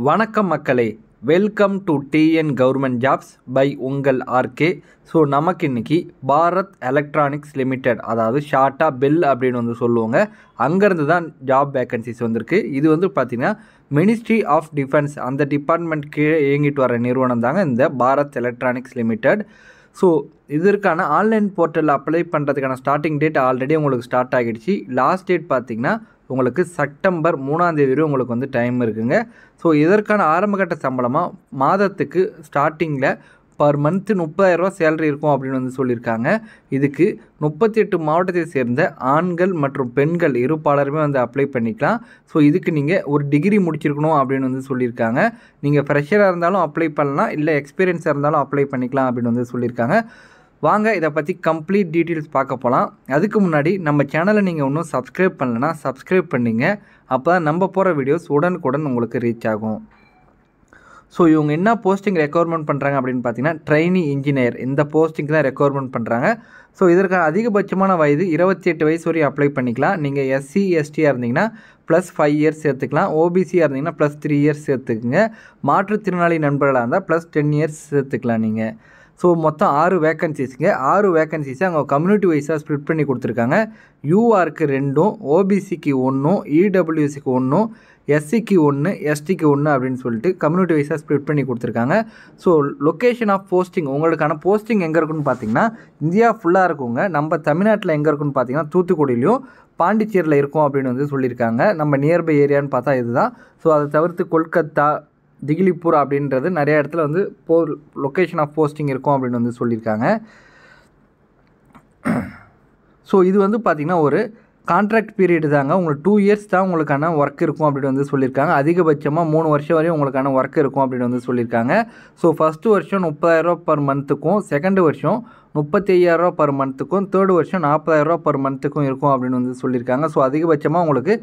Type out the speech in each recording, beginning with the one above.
வணக்கம் மக்களே, welcome to TN government jobs by உங்கள் ஆர்கே. ஸோ நமக்கு இன்றைக்கி பாரத் எலக்ட்ரானிக்ஸ் லிமிடெட், அதாவது ஷார்ட்டாக பெல் அப்படின்னு வந்து சொல்லுவாங்க, அங்கேருந்து தான் ஜாப் வேக்கன்சிஸ் வந்திருக்கு. இது வந்து பார்த்திங்கன்னா மினிஸ்ட்ரி ஆஃப் டிஃபென்ஸ் அந்த டிபார்ட்மெண்ட் கீழே இயங்கிட்டு வர நிறுவனம் தாங்க இந்த பாரத் எலக்ட்ரானிக்ஸ் லிமிடெட். ஸோ இதற்கான ஆன்லைன் போர்ட்டலில் அப்ளை பண்ணுறதுக்கான ஸ்டார்டிங் டேட் ஆல்ரெடி உங்களுக்கு ஸ்டார்ட் ஆகிடுச்சு. லாஸ்ட் டேட் பார்த்திங்கன்னா உங்களுக்கு செப்டம்பர் 3ஆம் தேதி வரை உங்களுக்கு வந்து டைம் இருக்குங்க. ஸோ இதற்கான ஆரம்பகட்ட சம்பளமாக மாதத்துக்கு ஸ்டார்டிங்கில் பர் மந்த்து 30,000 சேலரி இருக்கும் அப்படின்னு வந்து சொல்லியிருக்காங்க. இதுக்கு 38 மாவட்டத்தை சேர்ந்த ஆண்கள் மற்றும் பெண்கள் இருப்பாளருமே வந்து அப்ளை பண்ணிக்கலாம். ஸோ இதுக்கு நீங்கள் ஒரு டிகிரி முடிச்சிருக்கணும் அப்படின்னு வந்து சொல்லியிருக்காங்க. நீங்கள் ஃப்ரெஷராக இருந்தாலும் அப்ளை பண்ணலாம், இல்லை எக்ஸ்பீரியன்ஸாக இருந்தாலும் அப்ளை பண்ணிக்கலாம் அப்படின்னு வந்து சொல்லியிருக்காங்க. வாங்க இதை பற்றி கம்ப்ளீட் டீட்டெயில்ஸ் பார்க்க போகலாம். அதுக்கு முன்னாடி நம்ம சேனலை நீங்கள் இன்னும் சப்ஸ்கிரைப் பண்ணலைன்னா சப்ஸ்கிரைப் பண்ணிங்க. அப்போ தான் நம்ம போகிற வீடியோஸ் உடனுக்குடன் உங்களுக்கு ரீச் ஆகும். ஸோ இவங்க என்ன போஸ்டிங் ரெக்யர்மெண்ட் பண்ணுறாங்க அப்படின்னு பார்த்தீங்கன்னா ட்ரெயினி இன்ஜினியர், இந்த போஸ்டிங் தான் ரெக்யர்மெண்ட் பண்ணுறாங்க. ஸோ இதற்கான அதிகபட்சமான வயது 28 வயசு வரையும் அப்ளை பண்ணிக்கலாம். நீங்கள் SC STயாக இருந்தீங்கன்னா +5 இயர்ஸ் சேர்த்துக்கலாம். OBCயாக இருந்தீங்கன்னா +3 இயர்ஸ் சேர்த்துக்குங்க. மாற்றுத்திறனாளி நண்பர்களாக இருந்தால் +10 இயர்ஸ் சேர்த்துக்கலாம் நீங்கள். ஸோ மொத்தம் 6 வேக்கன்சிஸுங்க. 6 வேக்கன்சிஸை அவங்க கம்யூனிட்டி வைஸாக ஸ்ப்ளிட் பண்ணி கொடுத்துருக்காங்க. URக்கு 2, OBCக்கு 1, EWSக்கு 1, SCக்கு 1, STக்கு 1 அப்படின்னு சொல்லிட்டு கம்யூனிட்டி வைஸாக ஸ்ப்ளிட் பண்ணி கொடுத்துருக்காங்க. ஸோ லொக்கேஷன் ஆஃப் போஸ்டிங், உங்களுக்கான போஸ்டிங் எங்கே இருக்குன்னு பார்த்தீங்கன்னா இந்தியா ஃபுல்லாக இருக்குங்க. நம்ம தமிழ்நாட்டில் எங்கே இருக்குன்னு பார்த்தீங்கன்னா தூத்துக்குடியிலையும் பாண்டிச்சேரியில் இருக்கும் அப்படின்னு வந்து சொல்லியிருக்காங்க. நம்ம நியர்பை ஏரியான்னு பார்த்தா இதுதான். ஸோ அதை தவிர்த்து கொல்கத்தா, திகிலிப்பூர் அப்படின்றது நிறைய இடத்துல வந்து லொக்கேஷன் ஆஃப் போஸ்டிங் இருக்கும் அப்படின்னு வந்து சொல்லியிருக்காங்க. ஸோ இது வந்து பார்த்திங்கன்னா ஒரு கான்ட்ராக்ட் பீரியடு தாங்க. உங்களுக்கு 2 இயர்ஸ் தான் உங்களுக்கான ஒர்க் இருக்கும் அப்படின்னு வந்து சொல்லியிருக்காங்க. அதிகபட்சமாக 3 வருஷம் வரையும் உங்களுக்கான ஒர்க் இருக்கும் அப்படின்னு வந்து சொல்லியிருக்காங்க. ஸோ ஃபஸ்ட்டு வருஷம் 30,000 பர் மந்த்துக்கும், செகண்ட் வருஷம் 35,000 பர் மந்த்துக்கும், தேர்டு வருஷம் 40,000 பர் மந்த்துக்கும் இருக்கும் அப்படின்னு வந்து சொல்லியிருக்காங்க. ஸோ அதிகபட்சமாக உங்களுக்கு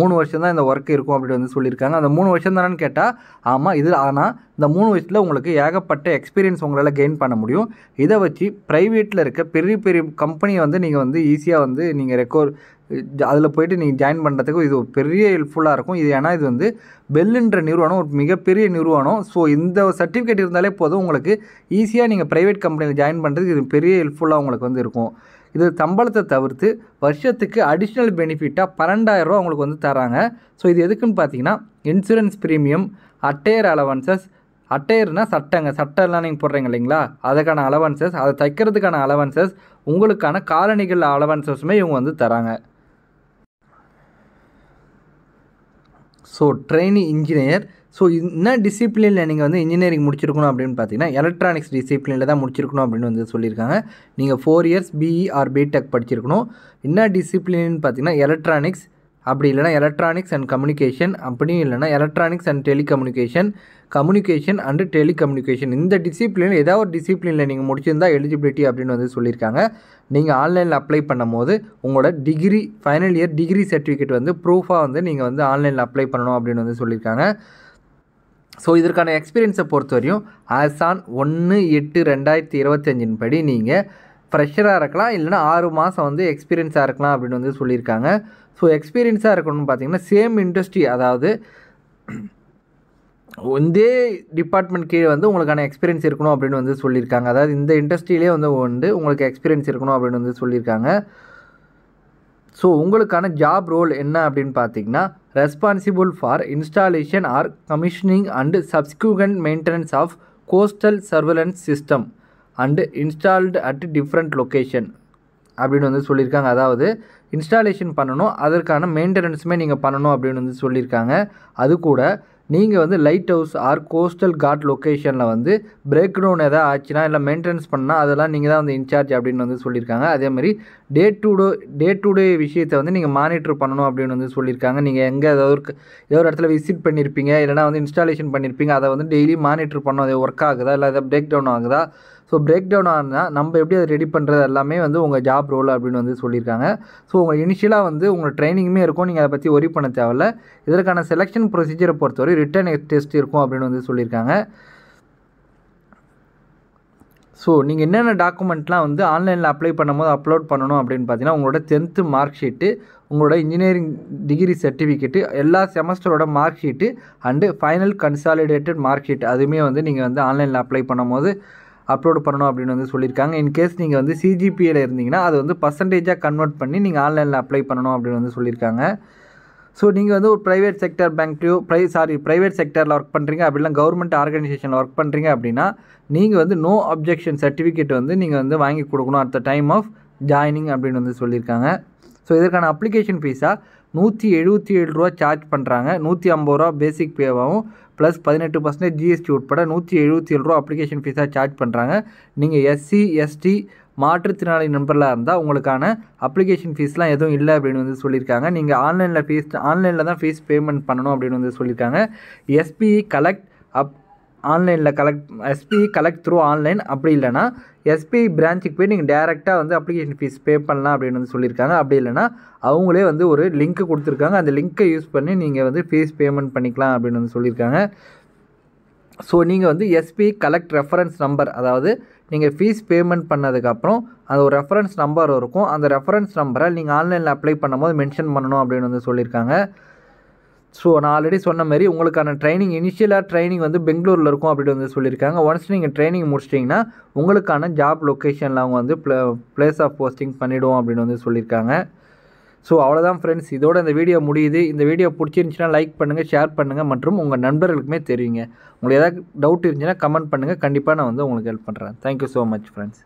3 வருஷம் தான் இந்த ஒர்க் இருக்கும் அப்படின்னு வந்து சொல்லியிருக்காங்க. அந்த 3 வருஷம் தானேன்னு கேட்டால் ஆமாம் இது. ஆனால் இந்த 3 வருஷத்தில் உங்களுக்கு ஏகப்பட்ட எக்ஸ்பீரியன்ஸ் உங்களால் கெயின் பண்ண முடியும். இதை வச்சு ப்ரைவேட்டில் இருக்க பெரிய பெரிய கம்பெனியை வந்து நீங்கள் வந்து ஈஸியாக வந்து நீங்கள் அதில் போய்ட்டு நீங்கள் ஜாயின் பண்ணுறதுக்கு இது பெரிய ஹெல்ப்ஃபுல்லாக இருக்கும். இது ஏன்னா இது வந்து பெல்லுன்ற நிறுவனம் ஒரு மிகப்பெரிய நிறுவனம். ஸோ இந்த சர்டிஃபிகேட் இருந்தாலே போதும், உங்களுக்கு ஈஸியாக நீங்கள் ப்ரைவேட் கம்பெனியில் ஜாயின் பண்ணுறதுக்கு இது பெரிய ஹெல்ப்ஃபுல்லாக உங்களுக்கு வந்து இருக்கும். இது சம்பளத்தை தவிர்த்து வருஷத்துக்கு அடிஷ்னல் பெனிஃபிட்டாக 12,000 உங்களுக்கு வந்து தராங்க. ஸோ இது எதுக்குன்னு பார்த்தீங்கன்னா இன்சூரன்ஸ் ப்ரீமியம், அட்டையர் அலவன்சஸ், அட்டையர்னால் சட்டெல்லாம் நீங்கள் போடுறீங்க இல்லைங்களா, அதுக்கான அலவன்சஸ், அதை தைக்கிறதுக்கான அலவன்சஸ், உங்களுக்கான காலணிகள் அலவன்சஸுமே இவங்க வந்து தராங்க. So trainee engineer. ஸோ என்ன டிசிப்ளினில் நீங்கள் வந்து இன்ஜினியரிங் முடிச்சிருக்கணும் அப்படின்னு பார்த்தீங்கன்னா எலக்ட்ரானிக்ஸ் டிசிப்ளினில் தான் முடிச்சிருக்கணும் அப்படின்னு வந்து சொல்லியிருக்காங்க. நீங்கள் 4 இயர்ஸ் BE ஆர் BTech படிச்சிருக்கணும். என்ன டிசிப்ளின்னு பார்த்தீங்கன்னா எலக்ட்ரானிக்ஸ், அப்படி இல்லைனா எலக்ட்ரானிக்ஸ் அண்ட் கம்யூனிகேஷன், அப்படி இல்லைனா electronics and telecommunication, communication and telecommunication, இந்த டிசிப்ளினில் ஏதாவது ஒரு டிசிப்ளினில் நீங்கள் முடிச்சிருந்தா எலிஜிபிலிட்டி அப்படின்னு வந்து சொல்லியிருக்காங்க. நீங்கள் ஆன்லைனில் அப்ளை பண்ணும் போது உங்களோட degree, final year degree certificate வந்து ப்ரூஃபாக வந்து நீங்கள் வந்து ஆன்லைனில் அப்ளை பண்ணணும் அப்படின்னு வந்து சொல்லியிருக்காங்க. ஸோ இதற்கான எக்ஸ்பீரியன்ஸை பொறுத்த வரையும் ஆன் 1/8/2025 படி நீங்கள் ஃப்ரெஷராக இருக்கலாம், இல்லைனா 6 மாதம் வந்து எக்ஸ்பீரியன்ஸாக இருக்கலாம் அப்படின்னு வந்து சொல்லியிருக்காங்க. ஸோ எக்ஸ்பீரியன்ஸாக இருக்கணும்னு பார்த்தீங்கன்னா சேம் இண்டஸ்ட்ரி, அதாவது இதே டிபார்ட்மெண்ட் கீழே வந்து உங்களுக்கான எக்ஸ்பீரியன்ஸ் இருக்கணும் அப்படின்னு வந்து சொல்லியிருக்காங்க. அதாவது இந்த இண்டஸ்ட்ரியிலே வந்து உங்களுக்கு எக்ஸ்பீரியன்ஸ் இருக்கணும் அப்படின்னு வந்து சொல்லியிருக்காங்க. ஸோ உங்களுக்கான ஜாப் ரோல் என்ன அப்படின்னு பார்த்தீங்கன்னா responsible for installation or commissioning and subsequent maintenance of coastal surveillance system and installed at different location அப்படின்னு வந்து சொல்லியிருக்காங்க. அதாவது இன்ஸ்டாலேஷன் பண்ணணும், அதற்கான மெயின்டெனன்ஸுமே நீங்கள் பண்ணணும் அப்படின்னு வந்து சொல்லியிருக்காங்க. அது கூட நீங்கள் வந்து light house or coastal guard லொக்கேஷனில் வந்து பிரேக் டவுன் எதாவது ஆச்சுன்னா இல்லை மெயின்டெனன்ஸ் பண்ணால் அதெல்லாம் நீங்கள் தான் வந்து இன்சார்ஜ் அப்படின்னு வந்து சொல்லியிருக்காங்க. அதேமாதிரி டே டு டே விஷயத்தை வந்து நீங்கள் மானிட்டர் பண்ணணும் அப்படின்னு வந்து சொல்லியிருக்காங்க. நீங்கள் எங்கே ஏதோ ஒரு இடத்துல விசிட் பண்ணியிருப்பீங்க, இல்லைனா வந்து இன்ஸ்டாலேஷன் பண்ணியிருப்பீங்க, அதை வந்து டெய்லி மானிட்டர் பண்ணணும், அது ஒர்க் ஆகுதா இல்லை எதாவது பிரேக் டவுன் ஆகுதா. ஸோ பிரேக் டவுன் ஆனால் நம்ம எப்படி அதை ரெடி பண்ணுறது எல்லாமே வந்து உங்கள் ஜாப் ரோல் அப்படின்னு வந்து சொல்லியிருக்காங்க. ஸோ உங்கள் இனிஷியலாக வந்து உங்கள் ட்ரைனிங்குமே இருக்கும், நீங்கள் அதை பற்றி ஒரி பண்ண தேவையில்ல. இதற்கான செலெக்ஷன் ப்ரொசீஜரை பொறுத்தவரை ரிட்டன் டெஸ்ட் இருக்கும் அப்படின்னு வந்து சொல்லியிருக்காங்க. ஸோ நீங்கள் என்னென்ன டாக்குமெண்ட்லாம் வந்து ஆன்லைனில் அப்ளை பண்ணும்போது அப்லோட் பண்ணணும் அப்படின்னு பார்த்தீங்கன்னா உங்களோட 10th மார்க் ஷீட்டு, உங்களோட இன்ஜினியரிங் டிகிரி சர்டிஃபிகேட்டு, எல்லா செமஸ்டரோட mark sheet and final consolidated mark sheet அதுவுமே வந்து நீங்கள் வந்து ஆன்லைனில் அப்ளை பண்ணும்போது அப்லோட் பண்ணணும் அப்படின்னு வந்து சொல்லியிருக்காங்க. இன்கேஸ் நீங்கள் வந்து சிஜிபிஏல இருந்தீங்கன்னா அது வந்து பர்சன்டேஜாக கன்வெர்ட் பண்ணி நீங்கள் ஆன்லைனில் அப்ளை பண்ணணும் அப்படின்னு வந்து சொல்லியிருக்காங்க. ஸோ நீங்கள் வந்து ஒரு ப்ரைவேட் செக்டர் பேங்க்லையோ ப்ரைவேட் செக்டரில் ஒர்க் பண்ணுறீங்க, அப்படிலாம் கவர்மெண்ட் ஆர்கனைசேஷனில் ஒர்க் பண்ணுறீங்க அப்படின்னா நீங்கள் வந்து நோ அப்ஜெக்ஷன் சர்டிஃபிகேட் வந்து நீங்கள் வந்து வாங்கி கொடுக்கணும் at the time of joining அப்படின்னு வந்து சொல்லியிருக்காங்க. ஸோ இதற்கான அப்ளிகேஷன் ஃபீஸாக ₹177 சார்ஜ் பண்ணுறாங்க. ₹150 பேசிக் பேவாகவும் ப்ளஸ் 18% ஜிஎஸ்டி உட்பட ₹177 அப்ளிகேஷன் ஃபீஸாக சார்ஜ் பண்ணுறாங்க. நீங்கள் எஸ்சி எஸ்டி மாற்றுத்திறனாளி நண்பர்களாக இருந்தால் உங்களுக்கான அப்ளிகேஷன் ஃபீஸ்லாம் எதுவும் இல்லை அப்படின்னு வந்து சொல்லியிருக்காங்க. நீங்கள் ஆன்லைனில் தான் ஃபீஸ் பேமெண்ட் பண்ணணும் அப்படின்னு வந்து சொல்லியிருக்காங்க. எஸ்பிஇ கலெக்ட் த்ரூ ஆன்லைன், அப்படி இல்லைனா எஸ்பிஐ பிரான்ச்சுக்கு போய் நீங்கள் டேரெக்டாக வந்து அப்ளிகேஷன் ஃபீஸ் பே பண்ணலாம் அப்படின்னு வந்து சொல்லியிருக்காங்க. அப்படி இல்லைனா அவங்களே வந்து ஒரு லிங்க் கொடுத்துருக்காங்க, அந்த லிங்க்கை யூஸ் பண்ணி நீங்கள் வந்து ஃபீஸ் பேமெண்ட் பண்ணிக்கலாம் அப்படின்னு வந்து சொல்லியிருக்காங்க. ஸோ நீங்கள் வந்து எஸ்பிஐ கலெக்ட் ரெஃபரன்ஸ் நம்பர், அதாவது நீங்கள் ஃபீஸ் பேமெண்ட் பண்ணதுக்கப்புறம் அது ஒரு ரெஃபரன்ஸ் நம்பர் இருக்கும், அந்த ரெஃபரன்ஸ் நம்பரை நீங்கள் ஆன்லைனில் அப்ளை பண்ணும்போது மென்ஷன் பண்ணணும் அப்படின்னு வந்து சொல்லியிருக்காங்க. ஸோ நான் ஆல்ரெடி சொன்ன மாதிரி உங்களுக்கான இனிஷியலாக ட்ரைனிங் வந்து பெங்களூரில் இருக்கும் அப்படின்னு வந்து சொல்லியிருக்காங்க. ஒன்ஸ் நீங்கள் ட்ரைனிங் முடிச்சிட்டிங்கன்னா உங்களுக்கான ஜாப் லொக்கேஷனில் அவங்க வந்து பிளேஸ் ஆஃப் போஸ்டிங் பண்ணிவிடுவோம் அப்படின்னு வந்து சொல்லியிருக்காங்க. ஸோ அவ்வளோதான் ஃப்ரெண்ட்ஸ், இதோட இந்த வீடியோ முடியுது. இந்த வீடியோ பிடிச்சிருந்துச்சுன்னா லைக் பண்ணுங்கள், ஷேர் பண்ணுங்கள் மற்றும் உங்கள் நண்பர்களுக்குமே தெரியுங்க. உங்களுக்கு ஏதாவது டவுட் இருந்துச்சுன்னா கமெண்ட் பண்ணுங்கள், கண்டிப்பாக நான் வந்து உங்களுக்கு ஹெல்ப் பண்ணுறேன். Thank you so much friends.